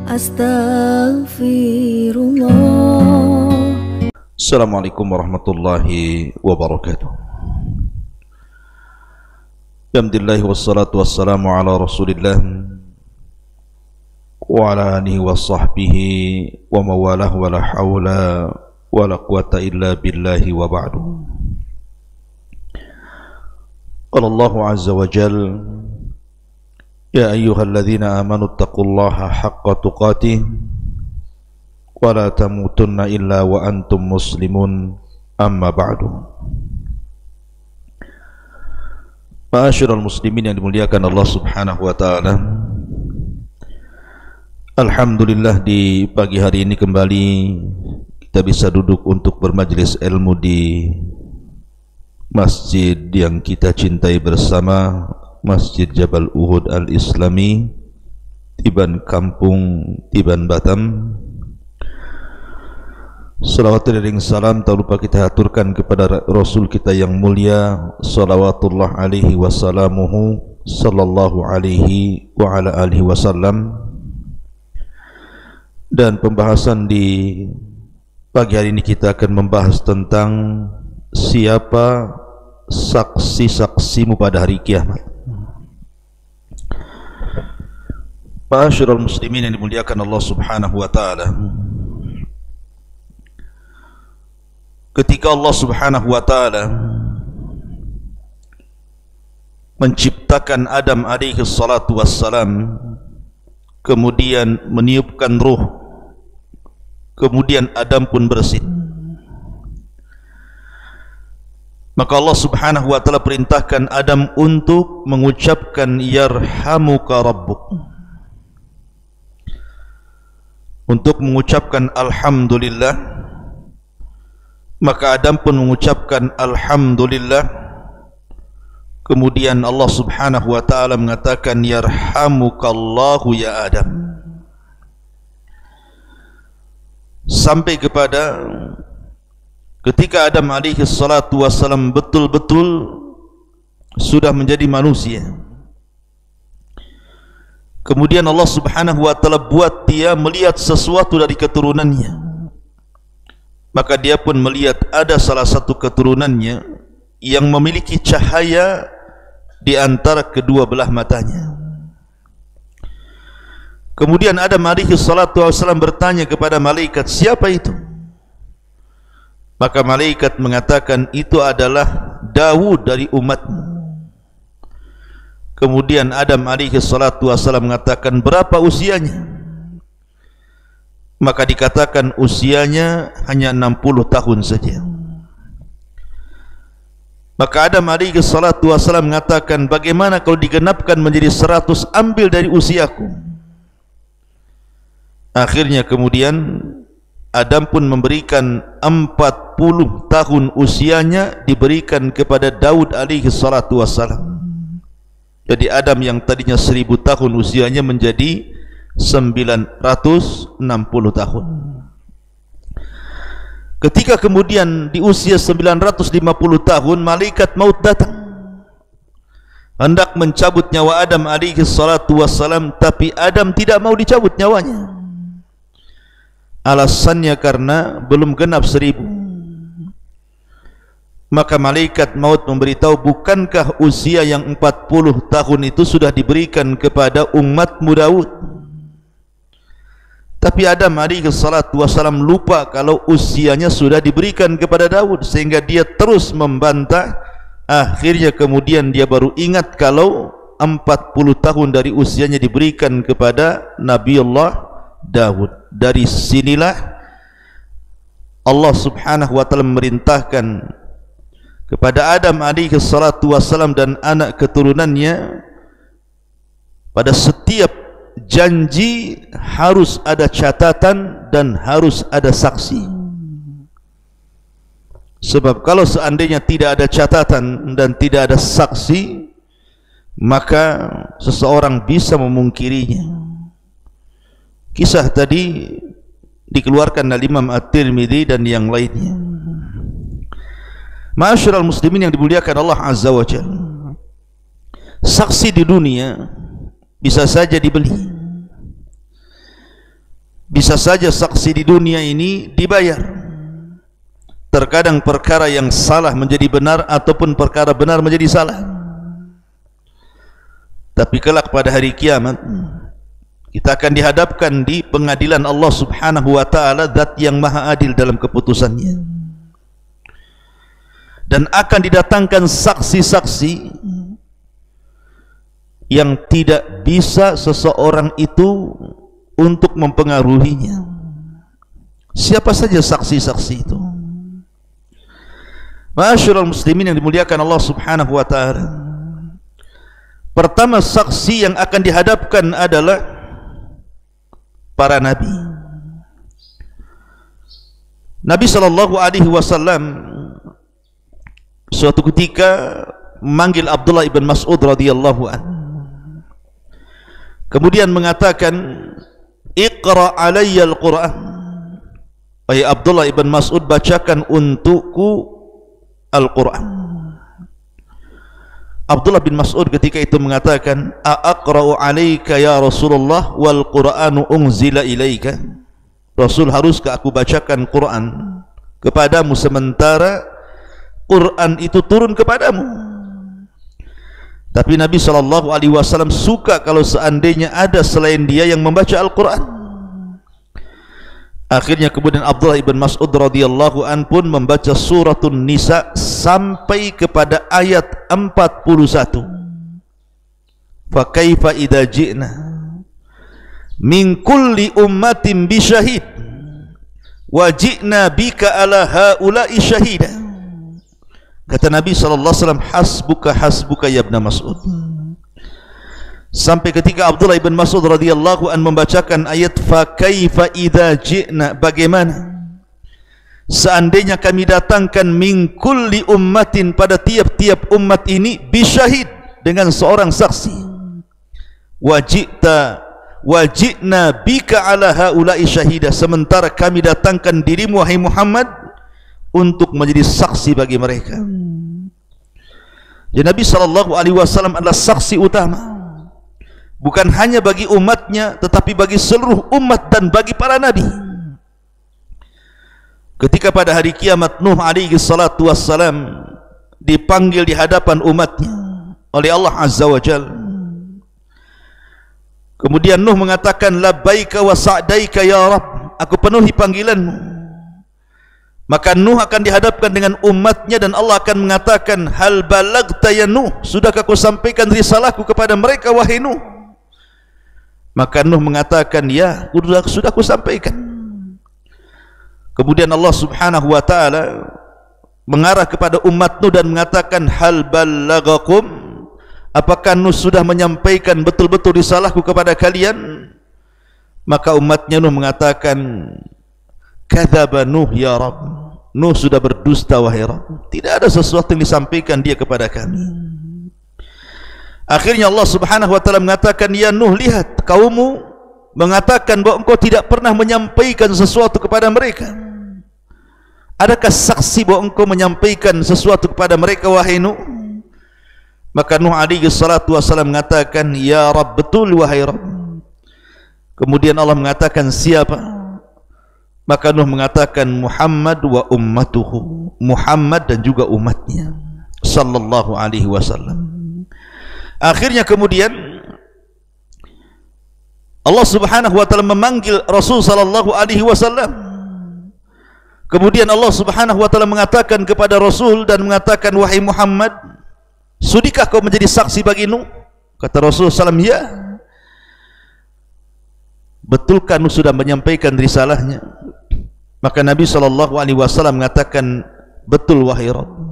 Astaghfirullah. Assalamualaikum warahmatullahi wabarakatuh. Alhamdulillah wassalatu wassalamu ala Rasulillah wa ala alihi wa sahbihi wa mawalah wa la hawla wa la quwata illa billahi wa ba'du. Qala Allahu azza wa jal, ya ayyuhalladzina amanu taqullaha haqqa tuqatih wa la tamutunna illa wa antum muslimun, amma ba'du. Ma'asyiral muslimin yang dimuliakan Allah subhanahu wa ta'ala, alhamdulillah di pagi hari ini kembali kita bisa duduk untuk bermajlis ilmu di masjid yang kita cintai bersama, Masjid Jabal Uhud Al-Islami, Tiban Kampung, Tiban Batam. Salawat dan salam tak lupa kita aturkan kepada Rasul kita yang mulia, salawatullah alaihi wasallamuhu sallallahu alaihi wa ala alihi wasallam. Dan pembahasan di pagi hari ini kita akan membahas tentang siapa saksi-saksimu pada hari kiamat. Ma'asyiral muslimin yang dimuliakan Allah subhanahu wa ta'ala, ketika Allah subhanahu wa ta'ala menciptakan Adam alaihi salatu wassalam, kemudian meniupkan ruh, kemudian Adam pun bersin, maka Allah subhanahu wa ta'ala perintahkan Adam untuk mengucapkan yarhamuka rabbuk, untuk mengucapkan alhamdulillah. Maka Adam pun mengucapkan alhamdulillah. Kemudian Allah subhanahu wa ta'ala mengatakan yarhamukallahu ya Adam, sampai kepada ketika Adam alaihi salatu wassalam betul-betul sudah menjadi manusia. Kemudian Allah subhanahu wa ta'ala buat dia melihat sesuatu dari keturunannya. Maka dia pun melihat ada salah satu keturunannya yang memiliki cahaya di antara kedua belah matanya. Kemudian Adam alaihi salatu wassalam bertanya kepada malaikat, siapa itu? Maka malaikat mengatakan, itu adalah Daud dari umatmu. Kemudian Adam alaihi salatu wassalam mengatakan, berapa usianya? Maka dikatakan usianya hanya 60 tahun saja. Maka Adam alaihi salatu wassalam mengatakan, bagaimana kalau digenapkan menjadi 100, ambil dari usiaku. Akhirnya kemudian Adam pun memberikan 40 tahun usianya, diberikan kepada Daud alaihi salatu wassalam. Jadi Adam yang tadinya 1000 tahun usianya menjadi 960 tahun. Ketika kemudian di usia 950 tahun malaikat maut datang, hendak mencabut nyawa Adam alaihi salatu wassalam, tapi Adam tidak mau dicabut nyawanya. Alasannya karena belum genap 1000. Maka malaikat maut memberitahu, bukankah usia yang 40 tahun itu sudah diberikan kepada umatmu Daud? Tapi Adam alaihi salatu wassalam lupa kalau usianya sudah diberikan kepada Daud, sehingga dia terus membantah. Akhirnya kemudian dia baru ingat kalau 40 tahun dari usianya diberikan kepada Nabiullah Daud. Dari sinilah Allah subhanahu wa ta'ala memerintahkan kepada Adam alaihi salatu wassalam dan anak keturunannya, pada setiap janji harus ada catatan dan harus ada saksi. Sebab kalau seandainya tidak ada catatan dan tidak ada saksi, maka seseorang bisa memungkirinya. Kisah tadi dikeluarkan oleh Imam At-Tirmidzi dan yang lainnya. Ma'asyiral muslimin yang dimuliakan Allah Azza wa Jalla, saksi di dunia bisa saja dibeli. Bisa saja saksi di dunia ini dibayar. Terkadang perkara yang salah menjadi benar, ataupun perkara benar menjadi salah. Tapi kelak pada hari kiamat, kita akan dihadapkan di pengadilan Allah Subhanahu wa ta'ala, Zat yang maha adil dalam keputusannya. Dan akan didatangkan saksi-saksi yang tidak bisa seseorang itu untuk mempengaruhinya. Siapa saja saksi-saksi itu? Ma'asyiral muslimin yang dimuliakan Allah Subhanahu wa ta'ala, pertama saksi yang akan dihadapkan adalah para nabi. Nabi sallallahu alaihi wasallam suatu ketika memanggil Abdullah ibn Mas'ud radhiyallahu anhu, kemudian mengatakan, Iqra alayya al-Quran. Wahai Abdullah ibn Mas'ud, bacakan untukku Al-Quran. Abdullah bin Mas'ud ketika itu mengatakan, Aqra'u alayka ya Rasulullah wal Qur'anu unzila ilaika. Rasul, haruskah aku bacakan Quran kepadamu sementara Quran itu turun kepadamu? Tapi Nabi SAW suka kalau seandainya ada selain dia yang membaca Al-Quran. Akhirnya kemudian Abdullah ibn Mas'ud radhiyallahu an pun membaca suratun Nisa sampai kepada ayat 41. Fa kaifa idza ji'na min kulli ummatin bi syahid wa ji'na bika ala haula'i syahida. Kata Nabi SAW, hasbuka hasbuka ya Ibn Mas'ud. Sampai ketika Abdullah ibn Mas'ud radhiyallahu an membacakan ayat fa kaifa idza ji'na, bagaimana seandainya kami datangkan min kulli ummatin, pada tiap-tiap umat ini, bisyahid, dengan seorang saksi, wajibna bika ala haula'i syahida, sementara kami datangkan dirimu wahai Muhammad untuk menjadi saksi bagi mereka. Jadi Nabi SAW adalah saksi utama, bukan hanya bagi umatnya, tetapi bagi seluruh umat dan bagi para nabi. Ketika pada hari kiamat Nuh alaihi salatu wassalam dipanggil di hadapan umatnya oleh Allah Azza wa Jalla, kemudian Nuh mengatakan, labbaika wa sa'daika ya Rabb, aku penuhi panggilanmu. Maka Nuh akan dihadapkan dengan umatnya dan Allah akan mengatakan, hal balagta ya Nuh, sudahkah kau sampaikan risalahku kepada mereka wahai Nuh? Maka Nuh mengatakan, ya, sudah aku sampaikan. Kemudian Allah Subhanahu wa ta'ala mengarah kepada umat Nuh dan mengatakan, hal balagakum, apakah Nuh sudah menyampaikan betul-betul risalahku kepada kalian? Maka umatnya Nuh mengatakan, kadzaba Nuh ya Rabb, Nuh sudah berdusta wahai Rabb, tidak ada sesuatu yang disampaikan dia kepada kami. Akhirnya Allah Subhanahu wa ta'ala mengatakan, ya Nuh, lihat kaummu mengatakan bahwa engkau tidak pernah menyampaikan sesuatu kepada mereka. Adakah saksi bahwa engkau menyampaikan sesuatu kepada mereka wahai Nuh? Maka Nuh alaihi salatu wassalam mengatakan, ya Rabb, betul wahai Rabb. Kemudian Allah mengatakan, siapa? Maka Nuh mengatakan, Muhammad wa ummatuhu, Muhammad dan juga umatnya sallallahu alaihi wasallam. Akhirnya kemudian Allah Subhanahu wa ta'ala memanggil Rasul sallallahu alaihi wasallam. Kemudian Allah Subhanahu wa ta'ala mengatakan kepada Rasul dan mengatakan, wahai Muhammad, sudikah kau menjadi saksi bagi Nuh? Kata Rasul sallallahu alaihi wasallam, ya. Betulkah Nuh sudah menyampaikan risalahnya? Maka Nabi SAW mengatakan, betul wahai Rabb.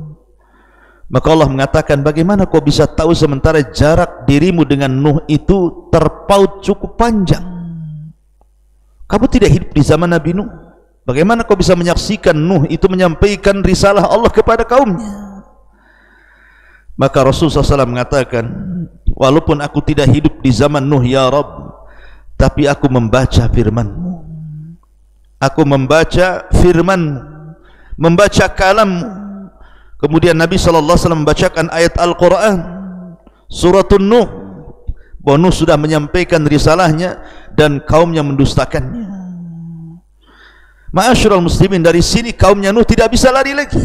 Maka Allah mengatakan, bagaimana kau bisa tahu sementara jarak dirimu dengan Nuh itu terpaut cukup panjang? Kamu tidak hidup di zaman Nabi Nuh. Bagaimana kau bisa menyaksikan Nuh itu menyampaikan risalah Allah kepada kaumnya? Maka Rasulullah SAW mengatakan, walaupun aku tidak hidup di zaman Nuh ya Rabb, tapi aku membaca firman-Mu. Aku membaca firman-Mu, membaca kalam-Mu. Kemudian Nabi SAW membacakan ayat Al-Quran, suratun Nuh, bahwa Nuh sudah menyampaikan risalahnya dan kaumnya mendustakannya. Ma'asyiral muslimin, dari sini kaumnya Nuh tidak bisa lari lagi,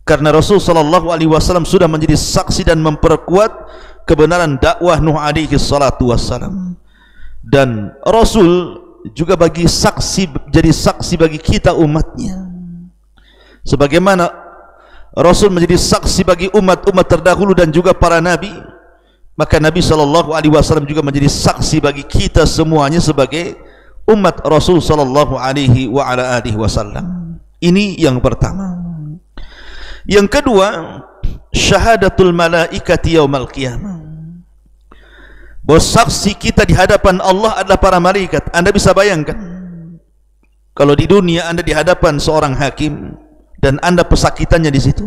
karena Rasul sallallahu alaihi wasallam sudah menjadi saksi dan memperkuat kebenaran dakwah Nuh alaihi salatu wassalam. Dan Rasul juga jadi saksi bagi kita umatnya, sebagaimana Rasul menjadi saksi bagi umat-umat terdahulu dan juga para nabi, maka Nabi sallallahu alaihi wasallam juga menjadi saksi bagi kita semuanya sebagai umat Rasul sallallahu alaihi wasallam. Ini yang pertama. Yang kedua, syahadatul malaikati yaumal qiyamah, bahwa saksi kita di hadapan Allah adalah para malaikat. Anda bisa bayangkan kalau di dunia Anda di hadapan seorang hakim dan Anda pesakitannya di situ.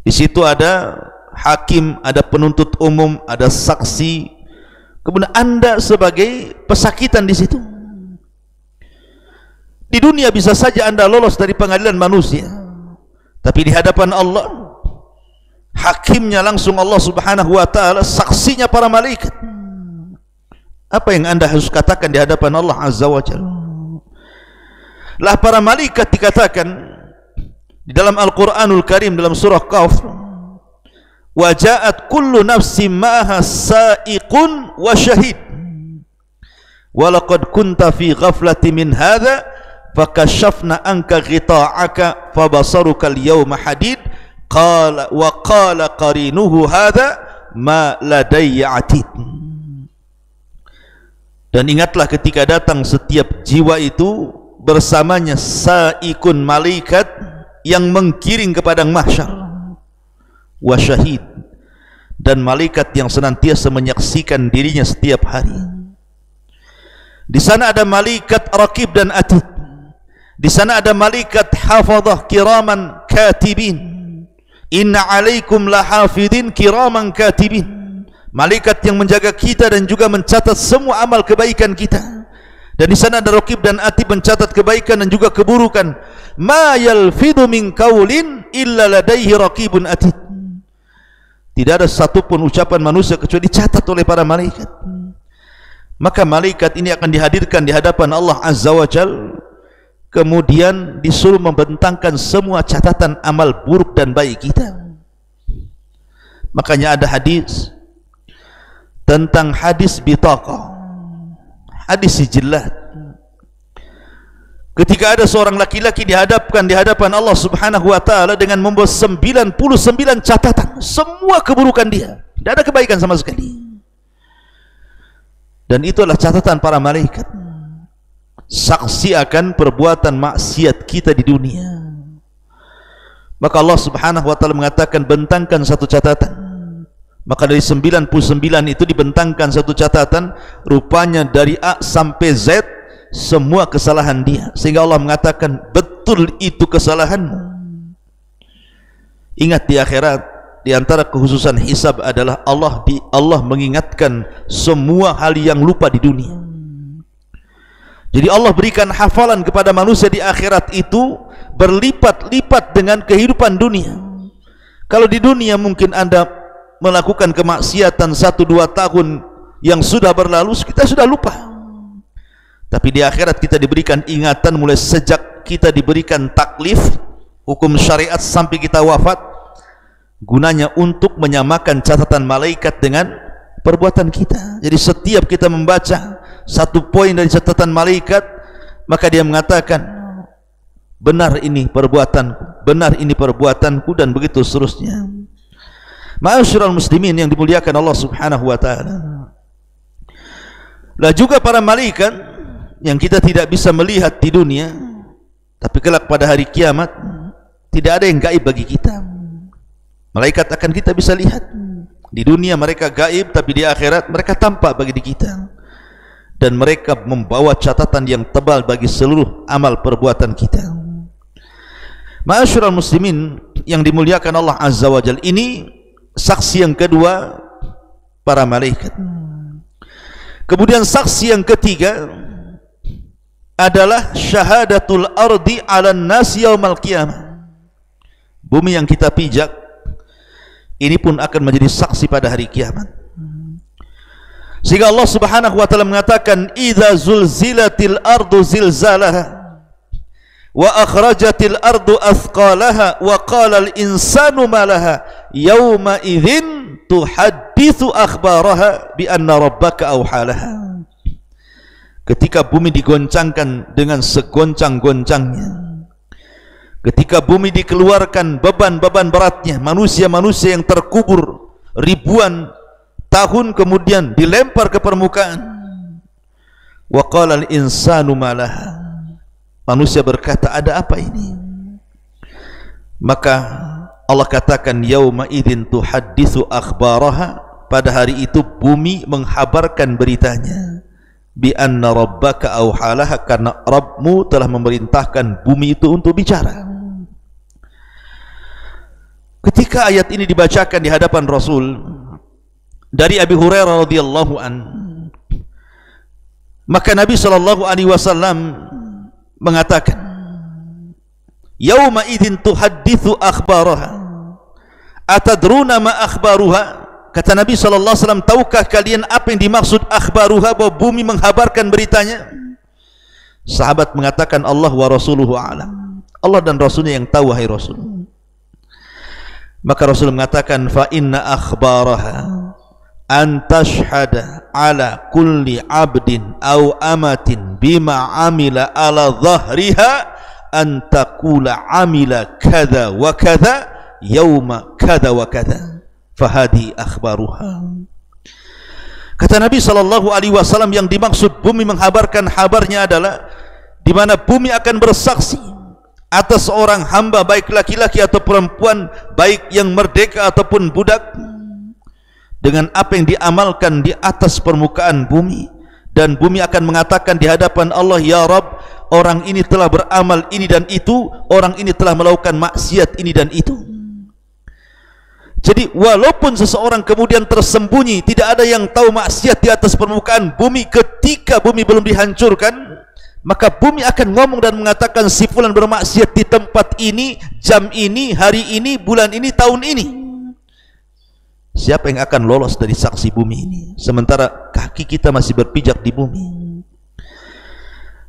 Di situ ada hakim, ada penuntut umum, ada saksi. Kemudian Anda sebagai pesakitan di situ. Di dunia bisa saja Anda lolos dari pengadilan manusia, tapi di hadapan Allah, hakimnya langsung Allah subhanahu wa ta'ala, saksinya para malaikat. Apa yang Anda harus katakan di hadapan Allah azza wa jalla? Lah para malaikat dikatakan di dalam Al-Quranul Karim dalam surah Qaf, wa ja'at kullu nafsin ma'aha sa'iqun wa syahid wa laqad kunta fi ghaflati min hadha fakashafna anka ghita'aka fabasaruka al-yawma hadid qala wa qala qarinuhu hadha ma ladayya atid. Dan ingatlah ketika datang setiap jiwa itu bersamanya sa'iqun, malaikat yang menggiring ke padang mahsyar, wa syahid, dan malaikat yang senantiasa menyaksikan dirinya setiap hari. Di sana ada malaikat raqib dan atid. Di sana ada malaikat hafadhah kiraman katibin. Inna alaikum lahafidin kiraman katibin. Malaikat yang menjaga kita dan juga mencatat semua amal kebaikan kita. Dan di sana ada raqib dan atid mencatat kebaikan dan juga keburukan. Ma yalfidu min qaulin illa ladaihi raqibun atid. Tidak ada satupun ucapan manusia kecuali dicatat oleh para malaikat. Maka malaikat ini akan dihadirkan di hadapan Allah azza wa jalla, kemudian disuruh membentangkan semua catatan amal buruk dan baik kita. Makanya ada hadis tentang hadis bitaqah, hadis sijillat. Ketika ada seorang laki-laki dihadapkan di hadapan Allah subhanahu wa ta'ala dengan membawa 99 catatan, semua keburukan dia, tidak ada kebaikan sama sekali. Dan itu adalah catatan para malaikat, saksi akan perbuatan maksiat kita di dunia. Maka Allah subhanahu wa ta'ala mengatakan, bentangkan satu catatan. Maka dari 99 itu dibentangkan satu catatan, rupanya dari A sampai Z semua kesalahan dia, sehingga Allah mengatakan, betul itu kesalahanmu. Ingat di akhirat, di antara kekhususan hisab adalah Allah mengingatkan semua hal yang lupa di dunia. Jadi Allah berikan hafalan kepada manusia di akhirat itu berlipat-lipat dengan kehidupan dunia. Kalau di dunia mungkin Anda melakukan kemaksiatan 1-2 tahun yang sudah berlalu, kita sudah lupa. Tapi di akhirat kita diberikan ingatan mulai sejak kita diberikan taklif, hukum syariat, sampai kita wafat, gunanya untuk menyamakan catatan malaikat dengan perbuatan kita. Jadi setiap kita membaca satu poin dari catatan malaikat, maka dia mengatakan, benar ini perbuatanku, benar ini perbuatanku, dan begitu seterusnya. Ma'asyiral muslimin yang dimuliakan Allah subhanahu wa ta'ala. Lah juga para malaikat yang kita tidak bisa melihat di dunia, tapi kelak pada hari kiamat tidak ada yang gaib bagi kita. Malaikat akan kita bisa lihat. Di dunia mereka gaib, tapi di akhirat mereka tampak bagi kita, dan mereka membawa catatan yang tebal bagi seluruh amal perbuatan kita. Ma'asyiral muslimin yang dimuliakan Allah azza wa jalla, ini saksi yang kedua, para malaikat. Kemudian saksi yang ketiga adalah syahadatul ardi 'alan nas yaumal qiyamah. Bumi yang kita pijak ini pun akan menjadi saksi pada hari kiamat. Sehingga Allah Subhanahu wa taala mengatakan idza zulzilatil ardu zilzalaha wa akhrajatil ardu athqalaha wa qala al insanu ma laha yauma idzin tuhadditsu akhbaraha bi anna rabbaka awhalaha. Ketika bumi digoncangkan dengan segoncang-goncangnya, ketika bumi dikeluarkan beban-beban beratnya, manusia-manusia yang terkubur ribuan tahun kemudian dilempar ke permukaan. Wa qala al insanu ma laha, manusia berkata ada apa ini? Maka Allah katakan yauma idzin tuhadditsu akhbaraha, pada hari itu bumi menghabarkan beritanya, bi anna rabbaka awhalaha, karena Rabbmu telah memerintahkan bumi itu untuk bicara. Ketika ayat ini dibacakan di hadapan Rasul dari Abi Hurairah radhiyallahu an, maka Nabi sallallahu alaihi wasallam mengatakan yauma idzin tuhadditsu akhbaraha atadruna ma akhbaruha. Kata Nabi sallallahu alaihi wasallam, tahukah kalian apa yang dimaksud akhbaruha, bahwa bumi menghabarkan beritanya? Sahabat mengatakan Allah wa rasuluhu a'lam, Allah dan Rasulnya yang tahu wahai Rasul. Maka Rasul mengatakan fa inna akhbaraha an tashhada ala kulli abdin aw amatin bima amila ala dhahriha an taqula amila kadha wa kadha yauma kadha wa kadha fahadi akhbaruha. Kata Nabi sallallahu alaihi wasallam, yang dimaksud bumi menghabarkan habarnya adalah di mana bumi akan bersaksi atas seorang hamba, baik laki-laki atau perempuan, baik yang merdeka ataupun budak, dengan apa yang diamalkan di atas permukaan bumi. Dan bumi akan mengatakan di hadapan Allah, ya Rabb, orang ini telah beramal ini dan itu, orang ini telah melakukan maksiat ini dan itu. Jadi walaupun seseorang kemudian tersembunyi, tidak ada yang tahu maksiat di atas permukaan bumi, ketika bumi belum dihancurkan, maka bumi akan ngomong dan mengatakan si fulan bermaksiat di tempat ini, jam ini, hari ini, bulan ini, tahun ini. Siapa yang akan lolos dari saksi bumi ini, sementara kaki kita masih berpijak di bumi?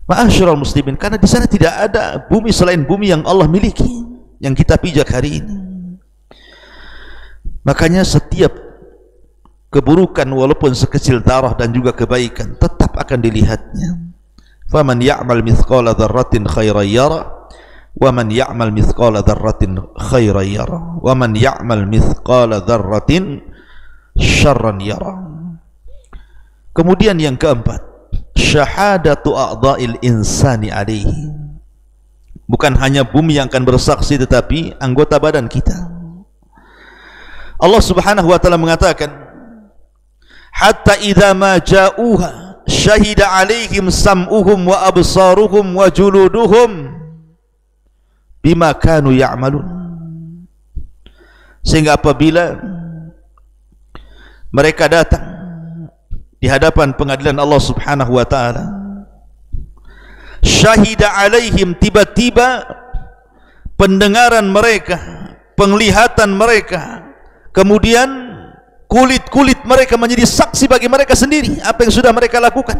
Ma'asyiral muslimin, karena di sana tidak ada bumi selain bumi yang Allah miliki, yang kita pijak hari ini. Makanya setiap keburukan walaupun sekecil darah dan juga kebaikan tetap akan dilihatnya. Faman ya'mal mithqala dzarratin khairan yara wa man ya'mal mithqala dzarratin khairan yara wa man ya'mal mithqala dzarratin syarran yara. Kemudian yang keempat, syahadatu a'dha'il insani alaihi. Bukan hanya bumi yang akan bersaksi, tetapi anggota badan kita. Allah Subhanahu wa taala mengatakan, hatta idza ma ja'uha syahida 'alaihim sam'uhum wa absaruhum wa juluduhum bima kanu ya'malun. Sehingga apabila mereka datang di hadapan pengadilan Allah Subhanahu wa taala, syahida 'alaihim, tiba-tiba pendengaran mereka, penglihatan mereka, kemudian kulit-kulit mereka menjadi saksi bagi mereka sendiri apa yang sudah mereka lakukan.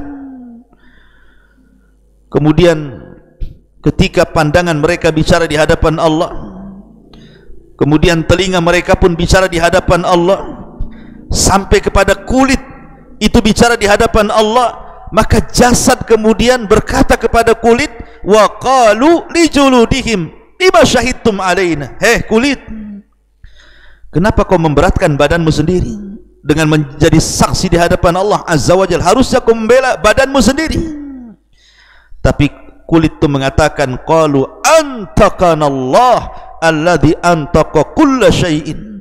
Kemudian ketika pandangan mereka bicara di hadapan Allah, kemudian telinga mereka pun bicara di hadapan Allah, sampai kepada kulit itu bicara di hadapan Allah, maka jasad kemudian berkata kepada kulit, wa qalu li juludihim lima syahidtum alaina. Kulit, kenapa kau memberatkan badanmu sendiri dengan menjadi saksi di hadapan Allah Azza wa Jalla? Harusnya kau membela badanmu sendiri. Tapi kulit itu mengatakan, qalu antaqanallah alladzi antaqa kulla syai'in.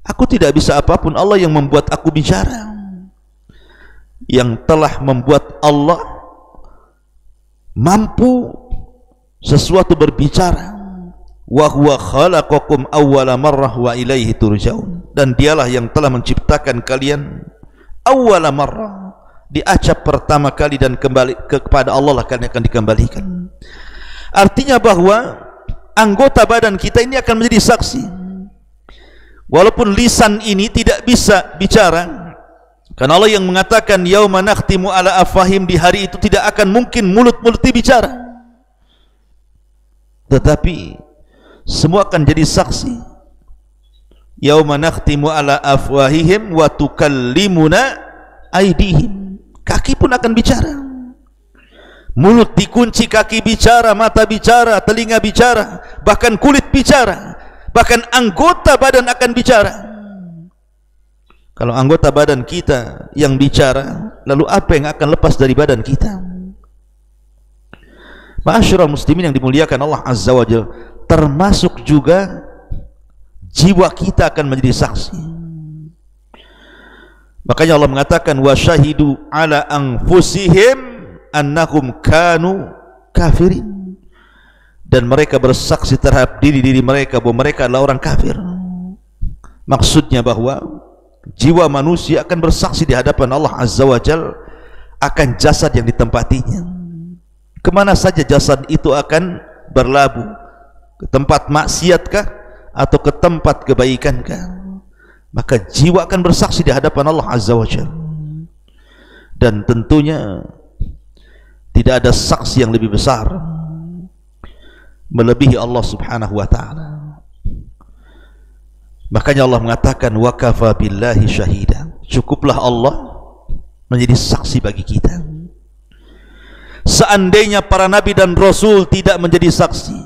Aku tidak bisa apapun, Allah yang membuat aku bicara. Yang telah membuat Allah mampu sesuatu berbicara. Wa huwa khalaqakum awwala marrah wa ilaihi turja'un. Dan dialah yang telah menciptakan kalian awwala marrah, diacap pertama kali, dan kembali kepada Allah lah kalian akan dikembalikan. Artinya bahwa anggota badan kita ini akan menjadi saksi. Walaupun lisan ini tidak bisa bicara, Karena Allah yang mengatakan yauma nakhtimu ala afahim, di hari itu tidak akan mungkin mulut-mulut bicara, tetapi semua akan jadi saksi. Yauma nakhtimu ala afwahihim wa tukallimuna aydihim, kaki pun akan bicara. Mulut dikunci, kaki bicara, mata bicara, telinga bicara, bahkan kulit bicara, bahkan anggota badan akan bicara. Kalau anggota badan kita yang bicara, lalu apa yang akan lepas dari badan kita? Ma'asyiral muslimin yang dimuliakan Allah Azza wa Jalla, termasuk juga jiwa kita akan menjadi saksi. Makanya Allah mengatakan wa syahidu ala anfusihim annahum kanu kafirin, dan mereka bersaksi terhadap diri mereka bahwa mereka adalah orang kafir. Maksudnya bahwa jiwa manusia akan bersaksi di hadapan Allah Azza wa Jalla akan jasad yang ditempatinya. Kemana saja jasad itu akan berlabuh, ke tempat maksiatkah atau ke tempat kebaikankah? Maka jiwa akan bersaksi di hadapan Allah Azza wa Jalla. Dan tentunya tidak ada saksi yang lebih besar melebihi Allah Subhanahu wa ta'ala. Makanya Allah mengatakan wa kafa billahi syahida, cukuplah Allah menjadi saksi bagi kita. Seandainya para nabi dan rasul tidak menjadi saksi,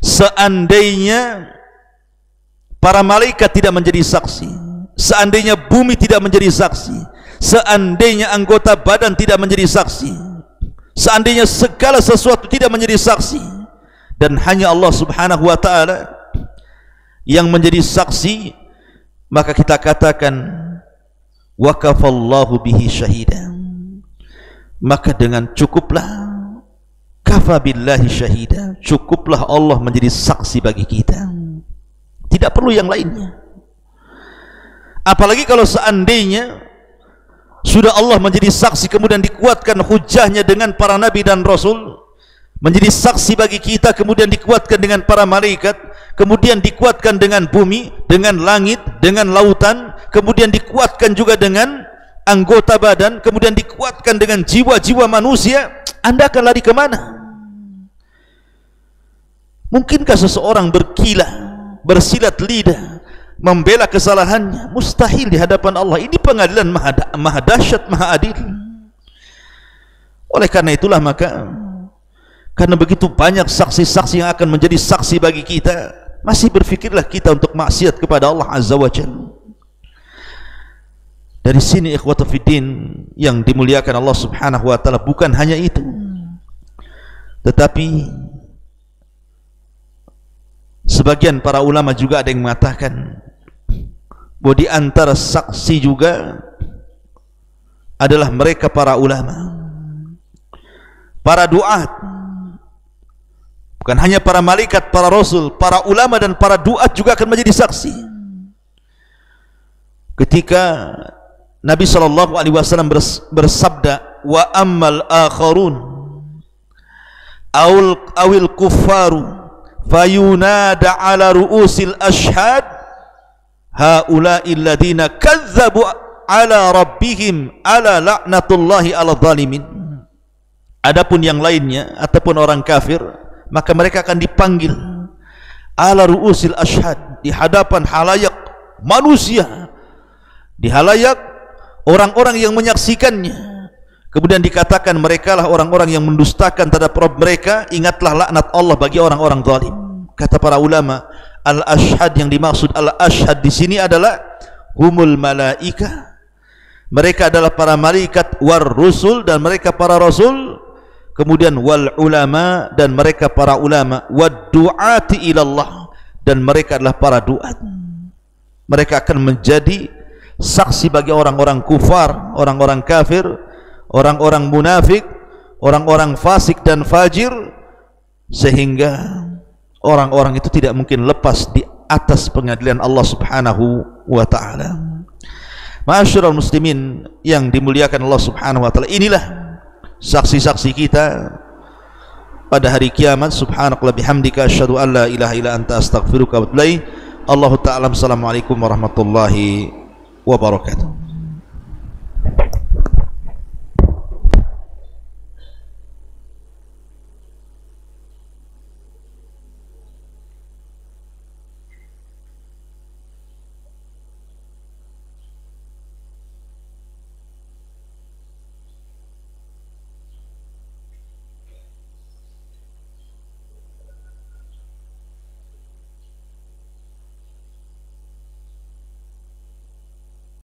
seandainya para malaikat tidak menjadi saksi, seandainya bumi tidak menjadi saksi, seandainya anggota badan tidak menjadi saksi, seandainya segala sesuatu tidak menjadi saksi, dan hanya Allah Subhanahu wa ta'ala yang menjadi saksi, maka kita katakan wa kafallahu bihi syahida, maka dengan cukuplah, kafa billahi syahida, cukuplah Allah menjadi saksi bagi kita, tidak perlu yang lainnya. Apalagi kalau seandainya sudah Allah menjadi saksi, kemudian dikuatkan hujahnya dengan para nabi dan rasul, menjadi saksi bagi kita, kemudian dikuatkan dengan para malaikat, kemudian dikuatkan dengan bumi, dengan langit, dengan lautan, kemudian dikuatkan juga dengan anggota badan, kemudian dikuatkan dengan jiwa-jiwa manusia, Anda akan lari kemana? Mungkinkah seseorang berkilah, bersilat lidah, membela kesalahannya? Mustahil di hadapan Allah. Ini pengadilan maha dahsyat, maha adil. Oleh karena itulah, maka karena begitu banyak saksi-saksi yang akan menjadi saksi bagi kita, masih berfikirlah kita untuk maksiat kepada Allah Azza wa Jalla. Dari sini ikhwatu fiddin yang dimuliakan Allah Subhanahu wa ta'ala, bukan hanya itu, tetapi sebagian para ulama juga ada yang mengatakan bahwa di antara saksi juga adalah mereka para ulama, para duat. Bukan hanya para malaikat, para rasul, para ulama dan para duat juga akan menjadi saksi. Ketika Nabi SAW bersabda, wa ammal akharun awil kuffaru fayunada ala ru'usil ashhad haula'i alladhina kazzabu ala rabbihim ala la'natullahi ala zalimin. Adapun yang lainnya ataupun orang kafir, maka mereka akan dipanggil ala ru'usil ashhad, di hadapan halayak manusia, di halayak orang-orang yang menyaksikannya. Kemudian dikatakan mereka lah orang-orang yang mendustakan terhadap Rabb mereka, ingatlah laknat Allah bagi orang-orang zalim. Kata para ulama, al-ashhad yang dimaksud al-ashhad di sini adalah humul malaika, mereka adalah para malaikat, war rusul, dan mereka para rasul, kemudian wal ulama, dan mereka para ulama, wad du'ati ilallah, dan mereka adalah para duat. Mereka akan menjadi saksi bagi orang-orang kufar, orang-orang kafir, orang-orang munafik, orang-orang fasik dan fajir, sehingga orang-orang itu tidak mungkin lepas di atas pengadilan Allah Subhanahu wa ta'ala. Ma'asyiral muslimin yang dimuliakan Allah Subhanahu wa ta'ala, inilah saksi-saksi kita pada hari kiamat. Subhanakallah bihamdika asyhadu an la ilaha illa anta astaghfiruka wa atubu ilaik. Allahu ta'ala. Assalamualaikum warahmatullahi wabarakatuh.